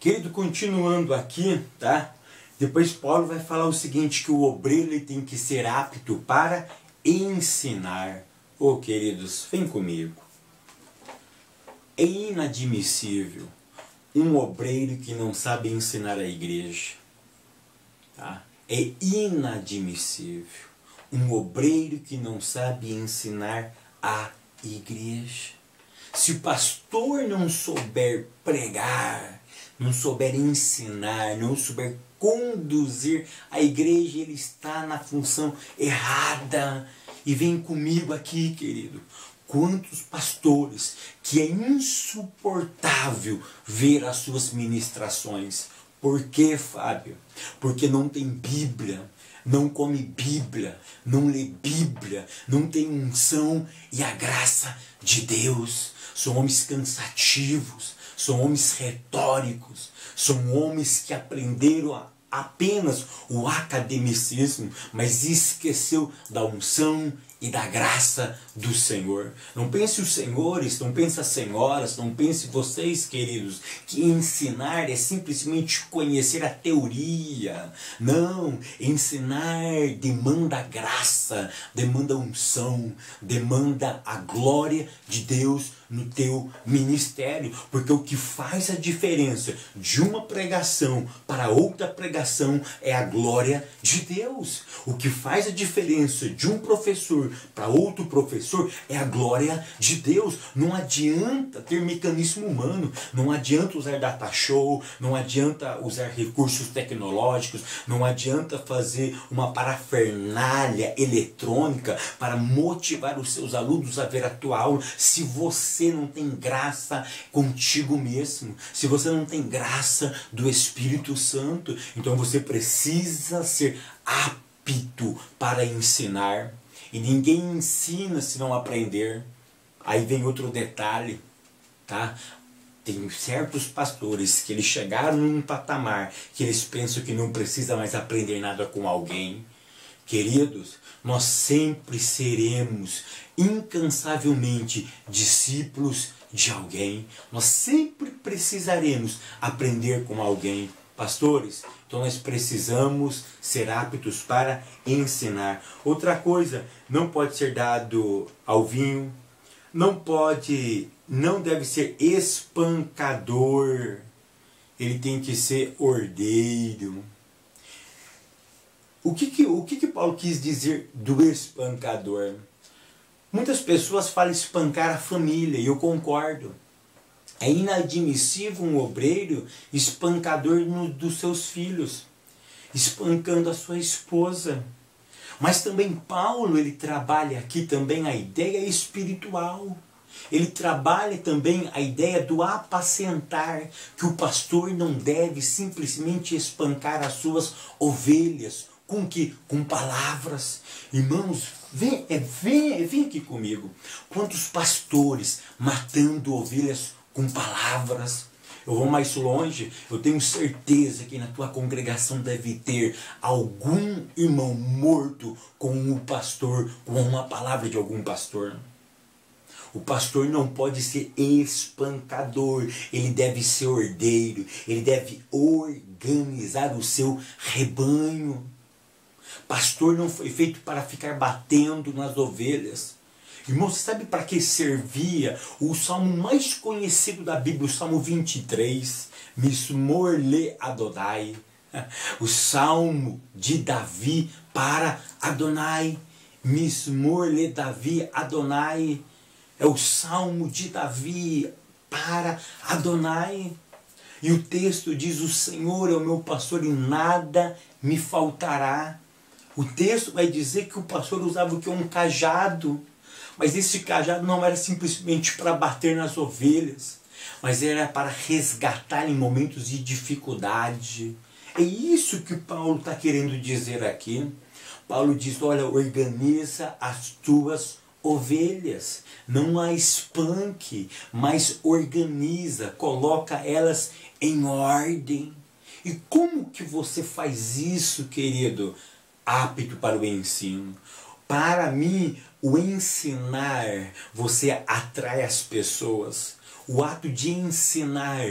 Querido, continuando aqui, tá? Depois Paulo vai falar o seguinte, que o obreiro ele tem que ser apto para ensinar. Ô, queridos, vem comigo. É inadmissível um obreiro que não sabe ensinar a igreja. Tá? É inadmissível um obreiro que não sabe ensinar a igreja. Se o pastor não souber pregar, não souber ensinar, não souber conduzir a igreja, ele está na função errada. E vem comigo aqui, querido. Quantos pastores que é insuportável ver as suas ministrações. Por quê, Fábio? Porque não tem Bíblia, não come Bíblia, não lê Bíblia, não tem unção e a graça de Deus. São homens cansativos, são homens retóricos, são homens que aprenderam apenas o academicismo, mas esqueceu da unção e da graça do Senhor. Não pense os senhores, não pense as senhoras, não pense vocês, queridos, que ensinar é simplesmente conhecer a teoria. Não, ensinar demanda graça, demanda unção, demanda a glória de Deus no teu ministério, porque o que faz a diferença de uma pregação para outra pregação é a glória de Deus. O que faz a diferença de um professor para outro professor é a glória de Deus. Não adianta ter mecanismo humano, não adianta usar data show, não adianta usar recursos tecnológicos, não adianta fazer uma parafernália eletrônica para motivar os seus alunos a ver a tua aula, se você não tem graça contigo mesmo, se você não tem graça do Espírito Santo. Então você precisa ser apto para ensinar. E ninguém ensina se não aprender. Aí vem outro detalhe, tá? Tem certos pastores que eles chegaram num patamar que eles pensam que não precisa mais aprender nada com alguém. Queridos, nós sempre seremos incansavelmente discípulos de alguém. Nós sempre precisaremos aprender com alguém. Pastores, então nós precisamos ser aptos para ensinar. Outra coisa, não pode ser dado ao vinho, não deve ser espancador, ele tem que ser ordeiro. O que Paulo quis dizer do espancador? Muitas pessoas falam espancar a família, e eu concordo. É inadmissível um obreiro espancador dos seus filhos, espancando a sua esposa. Mas também Paulo, ele trabalha aqui também a ideia espiritual. Ele trabalha também a ideia do apacentar, que o pastor não deve simplesmente espancar as suas ovelhas. Com que? Com palavras. Irmãos, vem aqui comigo. Quantos pastores matando ovelhas com palavras? Eu vou mais longe, eu tenho certeza que na tua congregação deve ter algum irmão morto com o pastor, com uma palavra de algum pastor. O pastor não pode ser espancador, ele deve ser ordeiro, ele deve organizar o seu rebanho. Pastor não foi feito para ficar batendo nas ovelhas. Irmão, você sabe para que servia o salmo mais conhecido da Bíblia, o Salmo 23, Mismor le Adonai, o salmo de Davi para Adonai, Mismor le Davi Adonai, é o salmo de Davi para Adonai. E o texto diz, o Senhor é o meu pastor e nada me faltará. O texto vai dizer que o pastor usava o que? Um cajado. Mas esse cajado não era simplesmente para bater nas ovelhas, mas era para resgatar em momentos de dificuldade. É isso que Paulo está querendo dizer aqui. Paulo diz, olha, organiza as tuas ovelhas. Não a espanque, mas organiza, coloca elas em ordem. E como que você faz isso, querido? Apto para o ensino. Para mim, o ensinar, você atrai as pessoas. O ato de ensinar,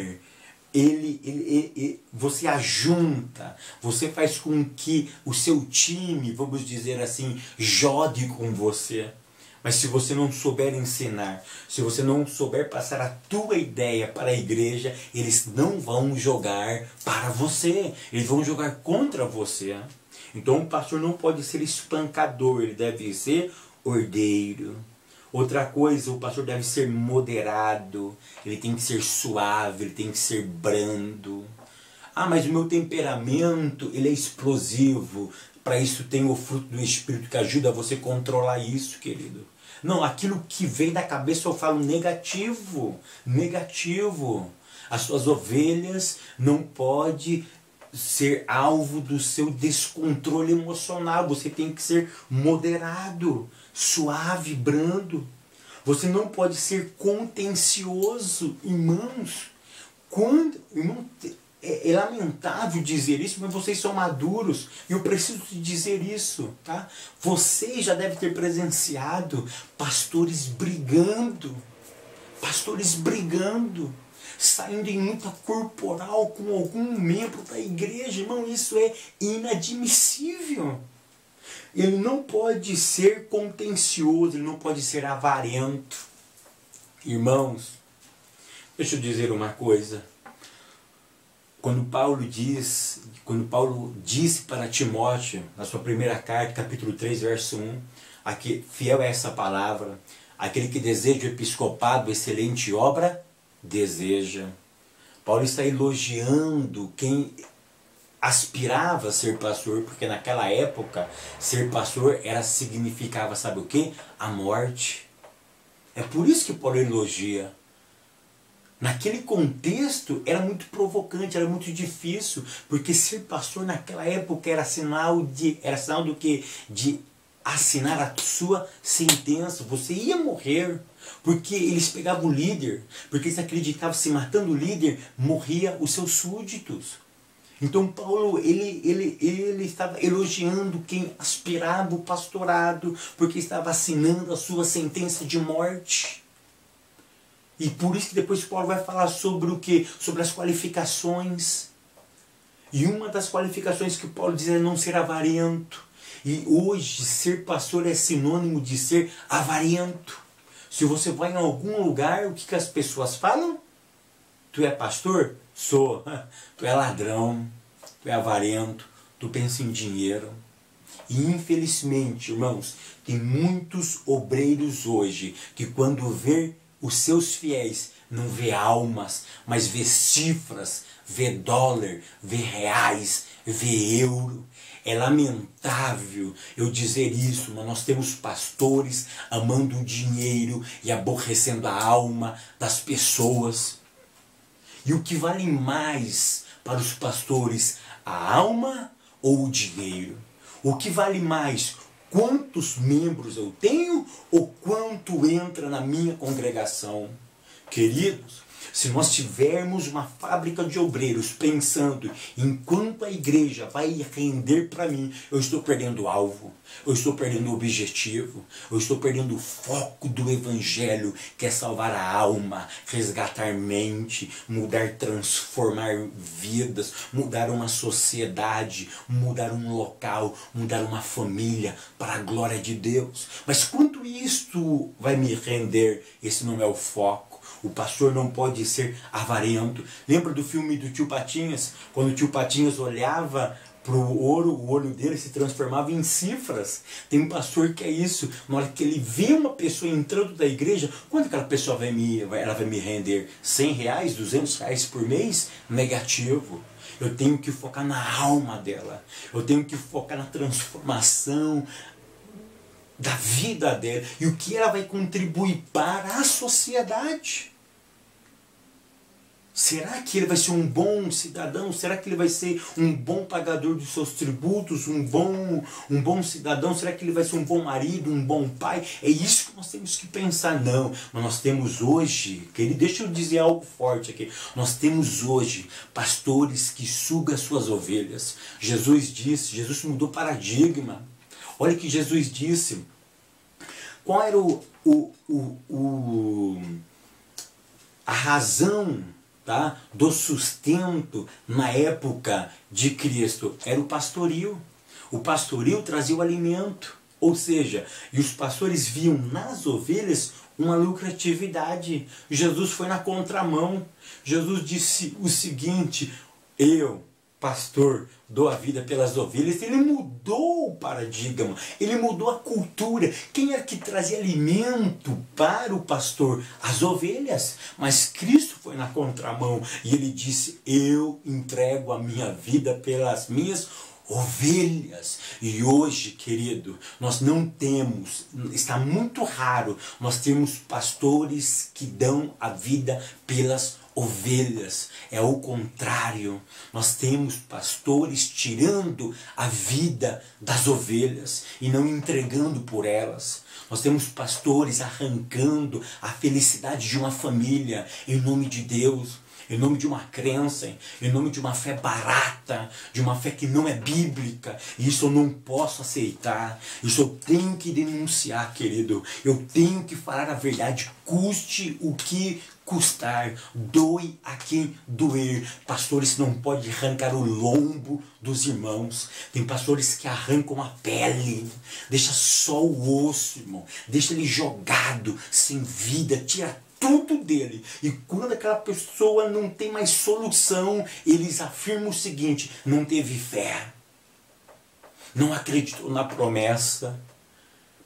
você ajunta, você faz com que o seu time, vamos dizer assim, jogue com você. Mas se você não souber ensinar, se você não souber passar a tua ideia para a igreja, eles não vão jogar para você, eles vão jogar contra você. Então o pastor não pode ser espancador, ele deve ser ordeiro. Outra coisa, o pastor deve ser moderado, ele tem que ser suave, ele tem que ser brando. Ah, mas o meu temperamento, ele é explosivo. Para isso tem o fruto do Espírito que ajuda você a controlar isso, querido. Não, aquilo que vem da cabeça eu falo negativo, negativo. As suas ovelhas não podem ser alvo do seu descontrole emocional. Você tem que ser moderado, suave, brando. Você não pode ser contencioso, irmãos. É lamentável dizer isso, mas vocês são maduros e eu preciso te dizer isso, tá? Vocês já devem ter presenciado pastores brigando, saindo em luta corporal com algum membro da igreja. Irmão, isso é inadmissível. Ele não pode ser contencioso, ele não pode ser avarento. Irmãos, deixa eu dizer uma coisa. Quando Paulo disse para Timóteo, na sua primeira carta, capítulo 3, verso 1, aqui, fiel é essa palavra, aquele que deseja o episcopado, excelente obra, deseja. Paulo está elogiando quem aspirava a ser pastor, porque naquela época ser pastor significava, sabe o quê? A morte. É por isso que Paulo elogia. Naquele contexto era muito provocante, era muito difícil, porque ser pastor naquela época era sinal do que? De assinar a sua sentença. Você ia morrer, porque eles pegavam o líder, porque eles acreditavam que se matando o líder, morria os seus súditos. Então Paulo, ele estava elogiando quem aspirava o pastorado, porque estava assinando a sua sentença de morte. E por isso que depois Paulo vai falar sobre o quê? Sobre as qualificações. E uma das qualificações que Paulo diz é não ser avarento. E hoje ser pastor é sinônimo de ser avarento. Se você vai em algum lugar, o que as pessoas falam? Tu é pastor? Sou. Tu é ladrão, tu é avarento, tu pensa em dinheiro. E infelizmente, irmãos, tem muitos obreiros hoje que quando vê os seus fiéis, não vê almas, mas vê cifras, vê dólar, vê reais, vê euro. É lamentável eu dizer isso, mas nós temos pastores amando o dinheiro e aborrecendo a alma das pessoas. E o que vale mais para os pastores, a alma ou o dinheiro? O que vale mais? Quantos membros eu tenho ou quanto entra na minha congregação? Queridos, se nós tivermos uma fábrica de obreiros pensando em quanto a igreja vai render para mim, eu estou perdendo o alvo, eu estou perdendo o objetivo, eu estou perdendo o foco do evangelho, que é salvar a alma, resgatar mente, mudar, transformar vidas, mudar uma sociedade, mudar um local, mudar uma família para a glória de Deus. Mas quanto isto vai me render? Esse não é o foco. O pastor não pode ser avarento. Lembra do filme do Tio Patinhas? Quando o Tio Patinhas olhava para o ouro, o olho dele se transformava em cifras. Tem um pastor que é isso. Na hora que ele vê uma pessoa entrando da igreja, quanto aquela pessoa vai me render? 100 reais, 200 reais por mês? Negativo. Eu tenho que focar na alma dela. Eu tenho que focar na transformação da vida dela e o que ela vai contribuir para a sociedade. Será que ele vai ser um bom cidadão? Será que ele vai ser um bom pagador dos seus tributos? Um bom cidadão? Será que ele vai ser um bom marido? Um bom pai? É isso que nós temos que pensar. Não, mas nós temos hoje, querido, deixa eu dizer algo forte aqui. Nós temos hoje pastores que sugam as suas ovelhas. Jesus mudou paradigma. Olha o que Jesus disse. Qual era a razão tá, do sustento na época de Cristo era o pastoril. O pastoril trazia o alimento, ou seja, e os pastores viam nas ovelhas uma lucratividade. Jesus foi na contramão. Jesus disse o seguinte: eu, pastor, dou a vida pelas ovelhas. Ele mudou o paradigma, ele mudou a cultura. Quem era que trazia alimento para o pastor? As ovelhas. Mas Cristo foi na contramão e ele disse: eu entrego a minha vida pelas minhas ovelhas. E hoje, querido, nós não temos, está muito raro nós termos pastores que dão a vida pelas ovelhas. É o contrário. Nós temos pastores tirando a vida das ovelhas e não entregando por elas. Nós temos pastores arrancando a felicidade de uma família em nome de Deus, em nome de uma crença, em nome de uma fé barata, de uma fé que não é bíblica. E isso eu não posso aceitar. Isso eu tenho que denunciar, querido. Eu tenho que falar a verdade, custe o que custar, doe a quem doer. Pastores não podem arrancar o lombo dos irmãos. Tem pastores que arrancam a pele, deixa só o osso, irmão, deixa ele jogado, sem vida, tira tudo dele. E quando aquela pessoa não tem mais solução, eles afirmam o seguinte: não teve fé, não acreditou na promessa.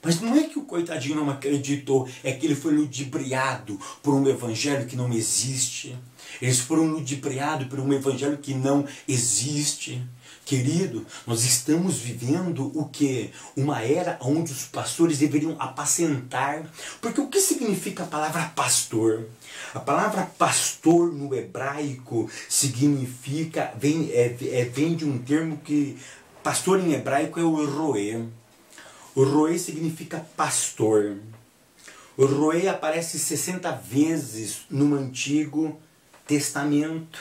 Mas não é que o coitadinho não acreditou, é que ele foi ludibriado por um evangelho que não existe. Eles foram ludibriados por um evangelho que não existe. Querido, nós estamos vivendo o quê? Uma era onde os pastores deveriam apacentar. Porque o que significa a palavra pastor? A palavra pastor no hebraico significa, vem de um termo que, pastor em hebraico é o roê. O roê significa pastor. O roê aparece 60 vezes no Antigo Testamento.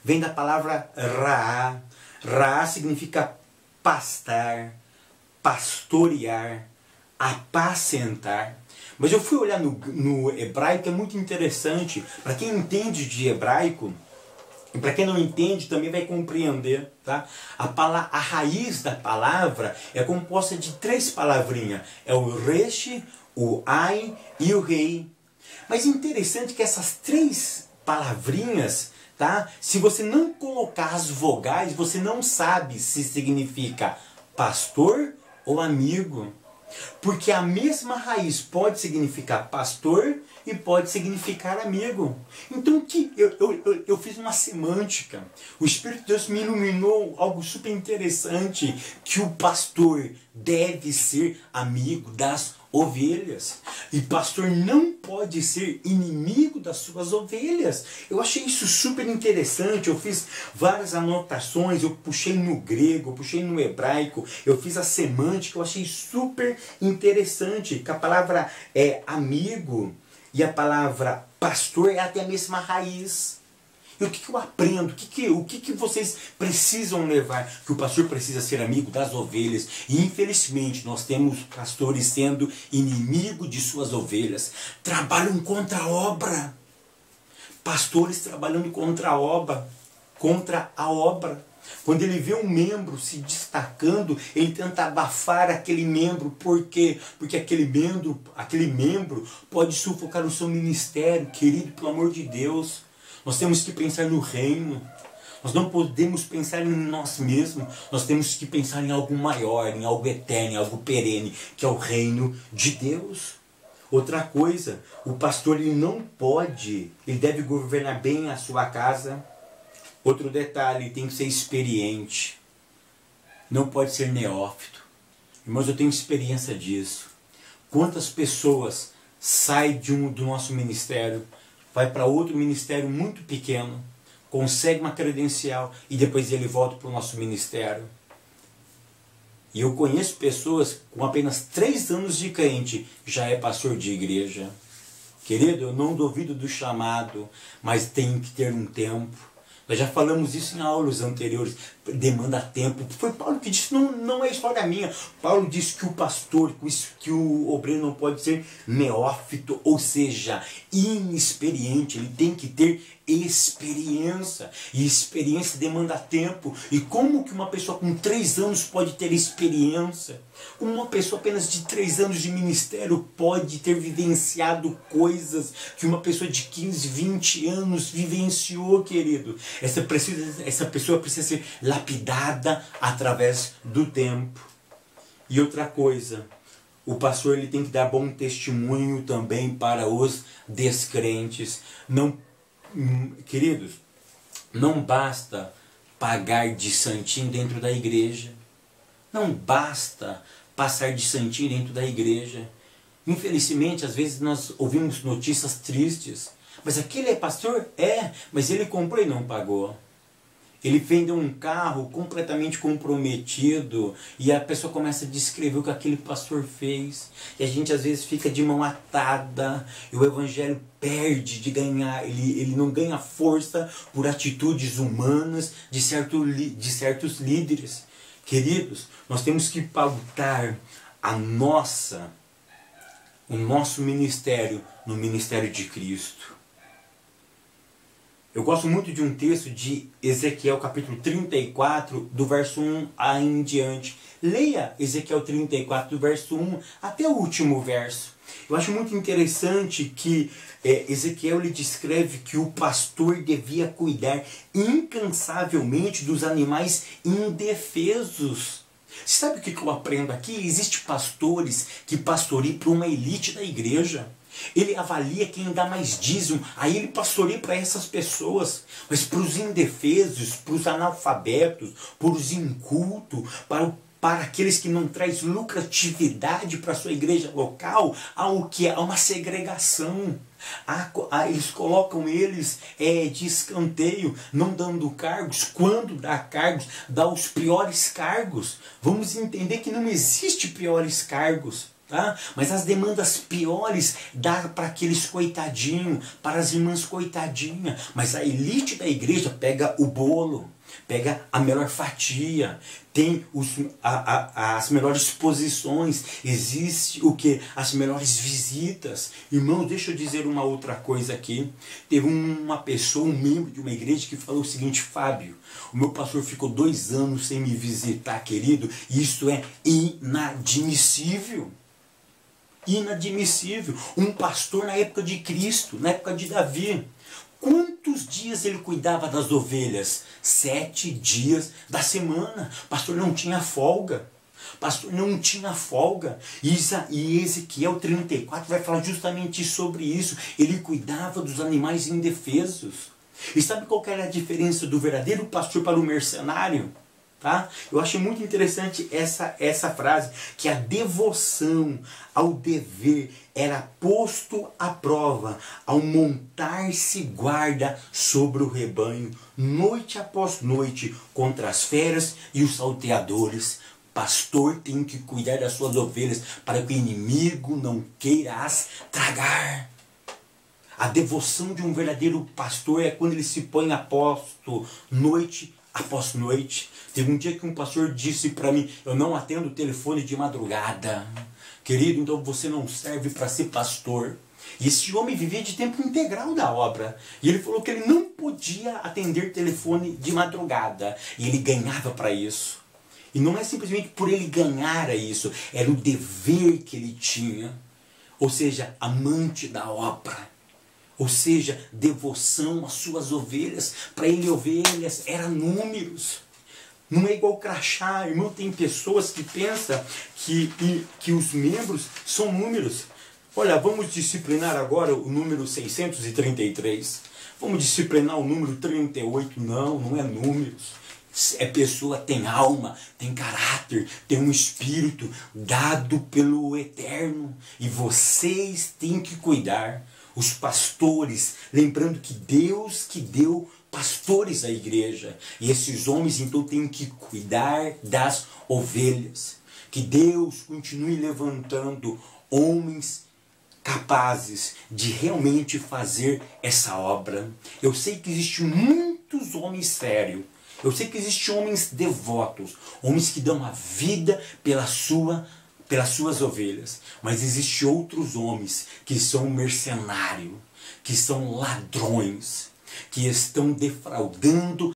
Vem da palavra raá. Raá significa pastar, pastorear, apacentar. Mas eu fui olhar no hebraico, é muito interessante. Para quem entende de hebraico, e para quem não entende também vai compreender, tá? A raiz da palavra é composta de 3 palavrinhas. É o resh, o ai e o rei. Mas interessante que essas 3 palavrinhas, tá? Se você não colocar as vogais, você não sabe se significa pastor ou amigo. Porque a mesma raiz pode significar pastor e pode significar amigo. Então eu fiz uma semântica. O Espírito de Deus me iluminou algo super interessante, que o pastor deve ser amigo das ovelhas. E pastor não pode ser inimigo das suas ovelhas. Eu achei isso super interessante. Eu fiz várias anotações. Eu puxei no grego, eu puxei no hebraico. Eu fiz a semântica. Eu achei super interessante. Que a palavra é amigo e a palavra pastor é até a mesma raiz. E o que eu aprendo? O que vocês precisam levar? Que o pastor precisa ser amigo das ovelhas. E infelizmente nós temos pastores sendo inimigo de suas ovelhas. Trabalham contra a obra. Pastores trabalhando contra a obra. Quando ele vê um membro se destacando, ele tenta abafar aquele membro. Por quê? Porque aquele membro pode sufocar o seu ministério. Querido, pelo amor de Deus, nós temos que pensar no reino. Nós não podemos pensar em nós mesmos. Nós temos que pensar em algo maior, em algo eterno, em algo perene, que é o reino de Deus. Outra coisa, o pastor ele deve governar bem a sua casa. Outro detalhe, ele tem que ser experiente. Não pode ser neófito. Irmãos, eu tenho experiência disso. Quantas pessoas saem do nosso ministério, vai para outro ministério muito pequeno, consegue uma credencial e depois ele volta para o nosso ministério. E eu conheço pessoas com apenas 3 anos de crente, já é pastor de igreja. Querido, eu não duvido do chamado, mas tem que ter um tempo. Nós já falamos isso em aulas anteriores. Demanda tempo. Foi Paulo que disse, não é história minha. Paulo disse que o pastor, que o obreiro não pode ser neófito, ou seja, inexperiente. Ele tem que ter experiência. E experiência demanda tempo. E como que uma pessoa com 3 anos pode ter experiência? Como uma pessoa apenas de 3 anos de ministério pode ter vivenciado coisas que uma pessoa de 15, 20 anos vivenciou, querido? Essa pessoa precisa ser lapidada através do tempo. E outra coisa, o pastor ele tem que dar bom testemunho também para os descrentes. Não, queridos, não basta pagar de santinho dentro da igreja. Não basta passar de santinho dentro da igreja. Infelizmente, às vezes nós ouvimos notícias tristes. Mas aquele é pastor? É, mas ele comprou e não pagou. Ele vendeu um carro completamente comprometido e a pessoa começa a descrever o que aquele pastor fez. E a gente às vezes fica de mão atada e o evangelho perde de ganhar, ele não ganha força por atitudes humanas de certos líderes. Queridos, nós temos que pautar o nosso ministério no ministério de Cristo. Eu gosto muito de um texto de Ezequiel capítulo 34, do verso 1 em diante. Leia Ezequiel 34, do verso 1 até o último verso. Eu acho muito interessante que Ezequiel lhe descreve que o pastor devia cuidar incansavelmente dos animais indefesos. Você sabe o que eu aprendo aqui? Existem pastores que pastoreiam para uma elite da igreja. Ele avalia quem dá mais dízimo, aí ele pastoreia para essas pessoas. Mas para os indefesos, para os analfabetos, para os incultos, para aqueles que não trazem lucratividade para a sua igreja local, há o que? Há uma segregação. Eles colocam eles de escanteio, não dando cargos. Quando dá cargos, dá os piores cargos. Vamos entender que não existe piores cargos. Tá? Mas as demandas piores dá para aqueles coitadinhos, para as irmãs coitadinhas. Mas a elite da igreja pega o bolo, pega a melhor fatia, tem as melhores posições, existe o que? As melhores visitas. Irmão, deixa eu dizer uma outra coisa aqui. Teve uma pessoa, um membro de uma igreja que falou o seguinte: Fábio, o meu pastor ficou 2 anos sem me visitar, querido, e isso é inadmissível. Inadmissível. Um pastor na época de Cristo, na época de Davi, quantos dias ele cuidava das ovelhas? 7 dias da semana. Pastor não tinha folga. Pastor não tinha folga. E Ezequiel 34 vai falar justamente sobre isso. Ele cuidava dos animais indefesos. E sabe qual que era a diferença do verdadeiro pastor para o mercenário? Tá? Eu achei muito interessante essa frase, que a devoção ao dever era posto à prova ao montar-se guarda sobre o rebanho, noite após noite, contra as feras e os salteadores. Pastor tem que cuidar das suas ovelhas para que o inimigo não queira as tragar. A devoção de um verdadeiro pastor é quando ele se põe a posto noite após noite. Teve um dia que um pastor disse para mim: eu não atendo o telefone de madrugada. Querido, então você não serve para ser pastor. E esse homem vivia de tempo integral da obra. E ele falou que ele não podia atender telefone de madrugada. E ele ganhava para isso. E não é simplesmente por ele ganhar isso, era o dever que ele tinha. Ou seja, amante da obra. Ou seja, devoção às suas ovelhas. Para ele, ovelhas eram números. Não é igual crachá, irmão. Tem pessoas que pensam que os membros são números. Olha, vamos disciplinar agora o número 633. Vamos disciplinar o número 38. Não, não é números. É pessoa, tem alma, tem caráter, tem um espírito dado pelo Eterno. E vocês têm que cuidar. Os pastores, lembrando que Deus que deu pastores à igreja. E esses homens então têm que cuidar das ovelhas. Que Deus continue levantando homens capazes de realmente fazer essa obra. Eu sei que existem muitos homens sérios. Eu sei que existem homens devotos. Homens que dão a vida pelas suas ovelhas. Mas existem outros homens que são mercenários, que são ladrões, que estão defraudando